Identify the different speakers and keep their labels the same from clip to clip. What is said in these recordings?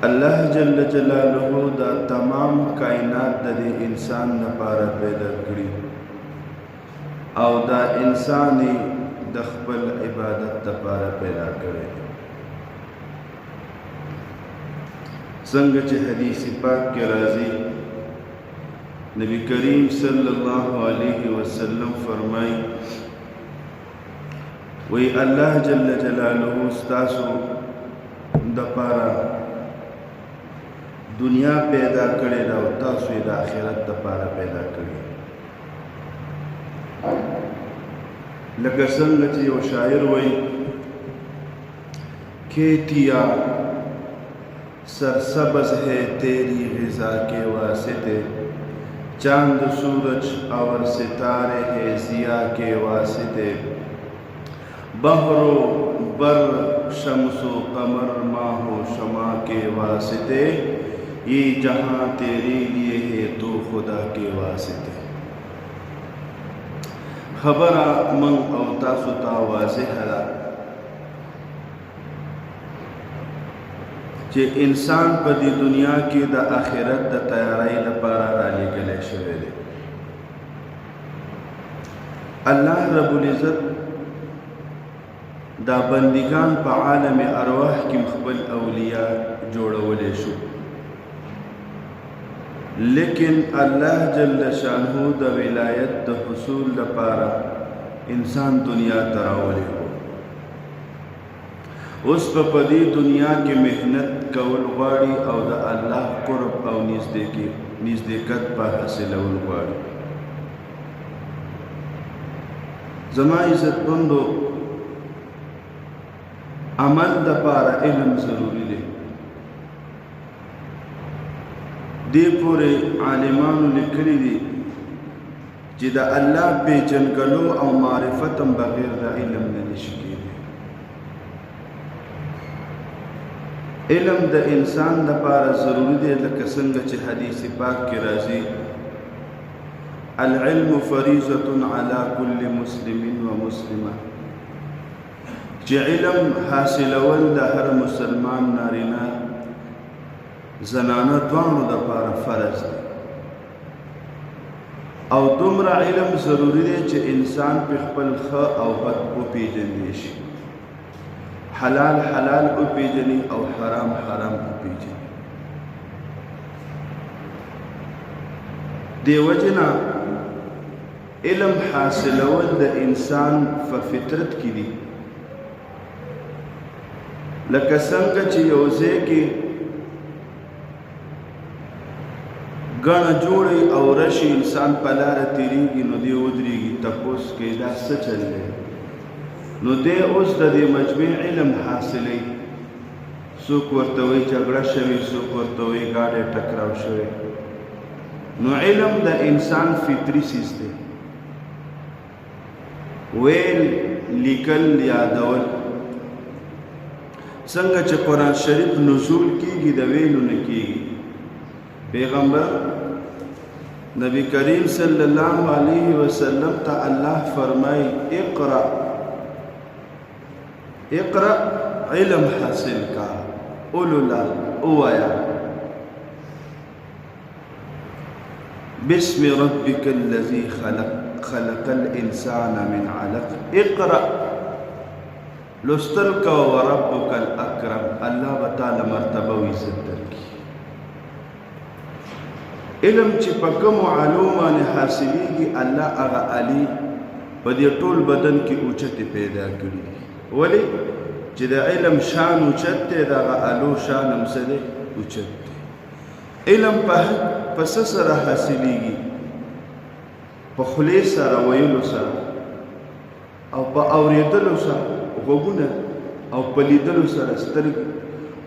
Speaker 1: الله جل جلاله دا تمام کائنات د انسان لپاره پیدا کړی او دا انسان د خپل عبادت لپاره پیدا کړی څنګه چې حدیث پاک کې راځي نبی کریم صلی الله علیه وسلم فرمایي وی الله جل جلاله ستاسو د پاره دنیا پیدا کړې ده او تاسو یې د آخرت لپاره پیدا کړې لکه څنګه چې یو شاعر وایي کھیتیا سرسبز ہے تیری غذا کے واسطے چاند سورج اور ستارے ہے ضیا کے واسطے بحر و بر شمس و قمر ماہ و شمع کے واسطے یہ جہاں تیرے لیے ہے تو خدا کے واسطے خبر من او تاسو ته واضح ده چې انسان په دې دنیا کې د آخرت د تیاری لپاره رالیږلی شوی دی الله رب العزت دا بندگان په عالم ارواح کې خپل اولیاء جوړولی شو لیکن الله جل شانه د ولایت د حصول لپاره انسان دنیا ته راولی و اوس په دې دنیا کې محنت کول غواړي او د الله قرب او نزدېکت په حاصلول غواړي زما عزتمندو عمل دپاره علم ضروري دی دې پورې عالمانو لیکلي دي چې د الله پیژنګلو او معرفت هم بغیر د علم نه نشي کېدی علم د انسان لپاره ضروري دی لکه څنګه چې حدیث پاک کې راځي العلم فریضة على كل مسلم ومسلمه چې علم حاصلول د هر مسلمان نارینه زنانه دوانو دپاره فرض دی او دومره علم ضروري دی چې انسان په خپل ښه او بد وپېژندی شي حلال حلال وپېژني او حرام حرام وپېژني دې وجې نه علم حاصلول د انسان په فطرت کې دي لکه څنګه چې یو ځای کې ګڼه جوړې او رشي انسان په لاره تېرېږي نو دی ودرېږي تپوس کوي دا څه چل دی نو دی اوس د دې مجمع علم حاصلوي څوک ورته وایي جګړه شوې څوک ورته وایي ګاډی ټکراو شوی نو علم د انسان فطري څیز دی ویل لیکل یادول څنګه چې قرآن شریف نزول کېږي د ویلو نه کېږي پیغمبر نبی کریم صلی اللہ علیہ وسلم تا اللہ فرمائی اقرأ اقرأ علم حاصل کا اولولا اوایا بسم ربک الذی خلق الانسان من علق اقرأ لستل کا وربک الاکرم اللہ بتالا مرتبہ و عزت درکی علم چې په کومو علومو باندې حاصلېږي الله هغه علي په دې ټول بدن کې اوچتې پیدا کړي ولې چې د علم شان اوچت دی د هغه علو شان هم څه دی اوچت دی علم په څه سره حاصلېږي په خولې سره ویلو سره او په اورېدلو سره غوږونه او په لیدلو سره سترګې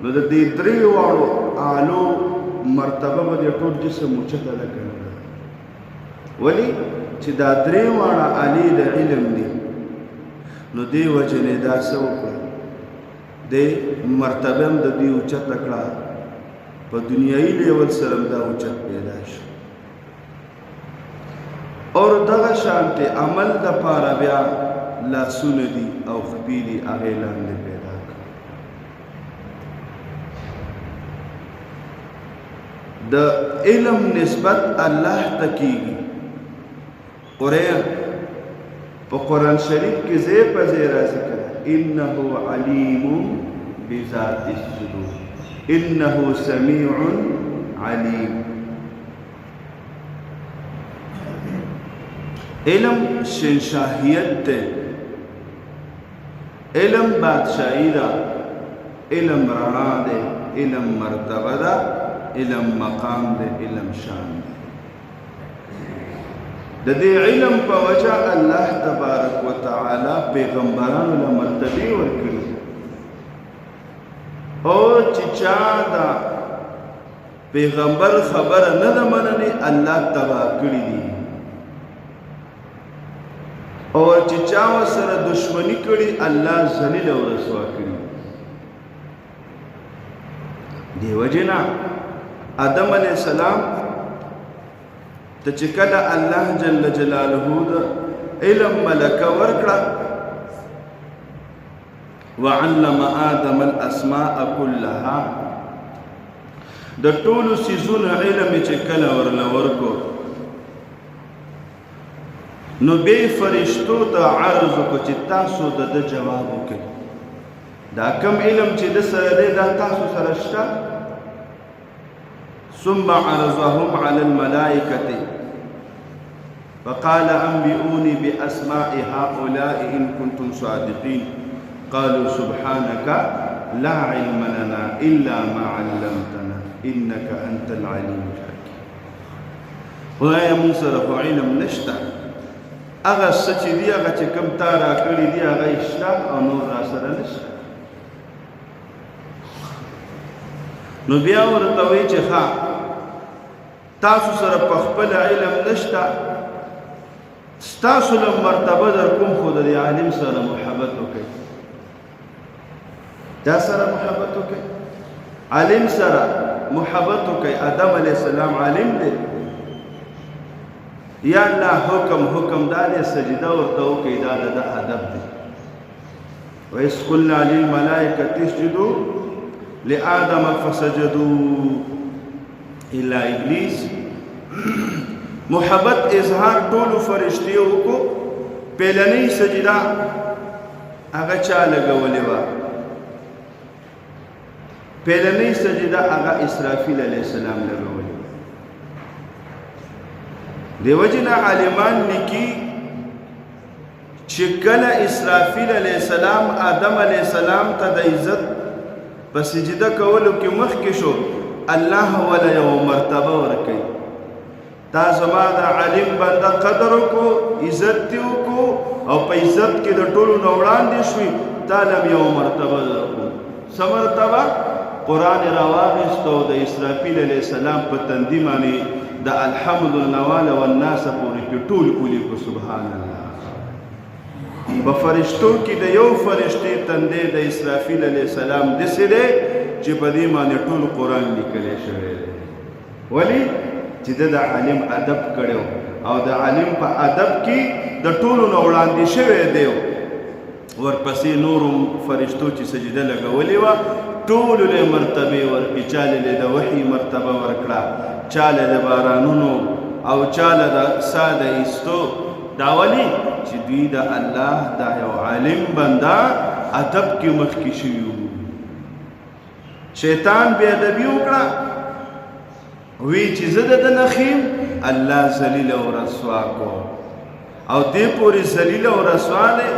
Speaker 1: نو د دې درې واړو علو مرتبه به د ټول جسم اوچته لګوي ولې چې دا درې واړه علي د علم دي نو دې وجې نه دا څه وکړه دې مرتبه هم د دې اوچته کړه په دنیایي لیول سره هم دا اوچت پیدا شو اور دغه شانتې عمل دپاره بیا لاسونه دي او خپې دي هغې لاندې پیدا کړه د علم نسبت الله تکیږي په قرآن شریف کې ځای په ځای راځي انه علیم بذات الصدور انه سمیع علیم علم شنشاهیت ته علم بادشاہی دا علم رڼا ده علم مرتبه ده علم مقام ده علم شان ده د دې علم په وجه الله تبارک وتعالى پیغمبرانو له مرتبه ورکړي او چې چا دا پیغمبر خبره نه ده منلې الله تبا کړی دي او چې چا سره دشمنی کړي الله ذلیل او رسوا کړي دی وجنا آدم علیہ السلام ته چې کله الله جل جلاله د علم ملکه ورکړه وعلم آدم الاسماء كلها د ټولو سيزونو علم چې کله ورله ورکو نو به فرشتو ته عرض کو چې تاسو د جواب وکړئ دا کم علم چې د سره دی دا تاسو سره شته ثم عرضهم على الملائكة فقال أنبئوني بأسماء هؤلاء إن كنتم صادقين قالوا سبحانك لا علم لنا إلا ما علمتنا إنك أنت العليم الحكيم خدای موږ سره خو علم نشته هغه څه چې دي هغه چې کوم تا راکړي دي هغه شته او نور را سره نشته نو بیا ورته وایي چې ښه تاسو سره په خپل علم نشته ستاسو له مرتبه در کوم خو د عالم سره محبت وکړئ دا سره محبت وکړئ عالم سره محبت وکړئ آدم علیه السلام عالم دی یا الله حکم دا دی سجده ورته وکړئ دا د ادب دی وإذ قلنا للملائکة اسجدوا لآدم فسجدوا إلا إبليس محبت اظهار ټولو فرشتیو کو پهلنی سجده هغه چا لګولې وه پهلنی سجده هغه اسرافیل علیه السلام لګولې وه دیو جن عالمان لیکي چې کله اسرافیل علیه السلام آدم علیه السلام ته د عزت په سجده کولو کې مخکې شو الله ولا یو مرتبه ورکړي تا زما د عالم بنده قدر وکړو عزت دې وکړو او په عزت کې د ټولو نه وړاندې شوي تا له یو مرتبه درکړو څه مرتبه قرآن راواغېستو د اسرافیل علیه السلام په تندي باندې د الحمد النوال والناس پورې کې ټول ولیکو سبحان الله په فرشتو کې د یو فرشتې تندی د اسرافیل علیه السلام داسې دی چې په دې باندې ټول قرآن لیکلی شوی دی ولې چې د عالم ادب کړی او د عالم په ادب کې د ټولو نه وړاندې شوی دی ورپسې نورو فرشتو چې سجده لګولې وه ټولو له مرتبې ورکړي چاله له د وحي مرتبه ورکړه چاله د بارانونو او چاله د سا د ایستو دا ولې چې دوی د الله دا یو عالم بنده ادب کې مخکې شوي وو شیطان بې ادبي وکړه وی چې زه د نخیم الله ذلیل او رسوا کو او دې پورې ذلیل او رسوا دی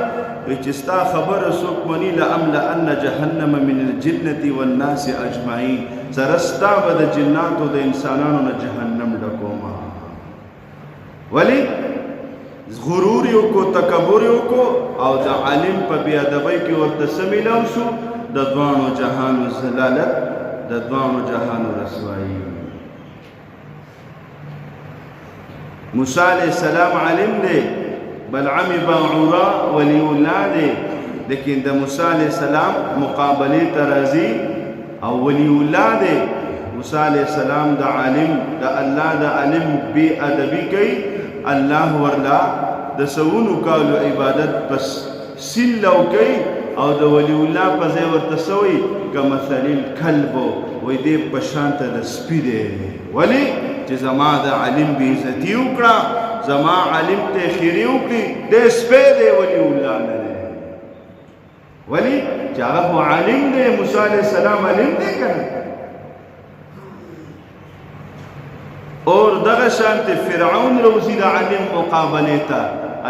Speaker 1: چې ستا خبره څوک مني لأملأن جهنم من الجنة والناس اجمعین زره ستا به د جناتو د انسانانو نه جهنم ډکوما ولې غرور یو کو تکبر یو کو او د عالم په بې ادبۍ کې ورته څه میلاو شو د دوانو جهانو ضلالت د دوانو جهانو رسوایی موسی علیہ السلام عالم دی بلعم باعورا ولی الله دی لیکن د موسی علیہ السلام مقابله ترازی او ولی الله دی موسی علیہ السلام د عالم د الله د عالم بی ادبی کوي الله ورلا د سونو کالو عبادت پس سیل لو کوي او د ولی الله په ځای ورته سوی کمثل الکلب وای دې په شان ته د سپي دی ولې چې زما د عالم بې عزتي وکړه زما عالم ته خیرې وکړي دی سپی دی ولي الله نه دی ولې چې هغه خو عالم دی موسی علیه السلام عالم دی که نه اور دغه شانته فرعون روزي د عالم مقابله ته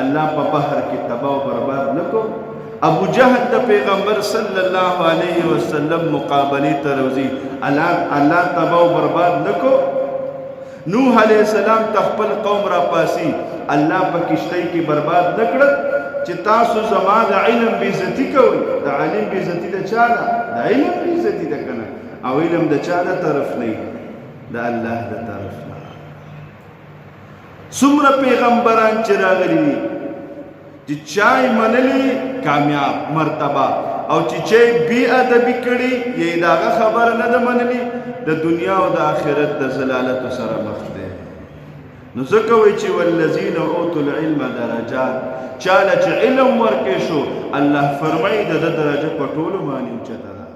Speaker 1: الله په بحر کې تباہ او برباد نکو ابو جهل د پیغمبر صلی الله علیه وسلم مقابله ته روزي الله تباہ او برباد نکو نوح علیہ السلام تخپل قوم را پاسی الله په کشتی کې برباد نکړه چې تاسو زما د علم بې عزتي کوئ د عالم بې عزتي د چا ده د علم بې عزتي ده که نه او علم د چا د طرف نه د الله د طرف نه څومره پیغمبران چې راغلي دي چې چا یې منلي کامیاب مرتبه او چې چا یې بې ادبي کړي یا یې د هغه خبره نه ده منلي د دنیا او د آخرت د ضلالتو سره مخ دی نو ځکه وایي چې والذین اوتوا العلم درجات چاله چې علم ورکړی شو الله فرمایي د ده درجه په ټولو باندې اوچته ده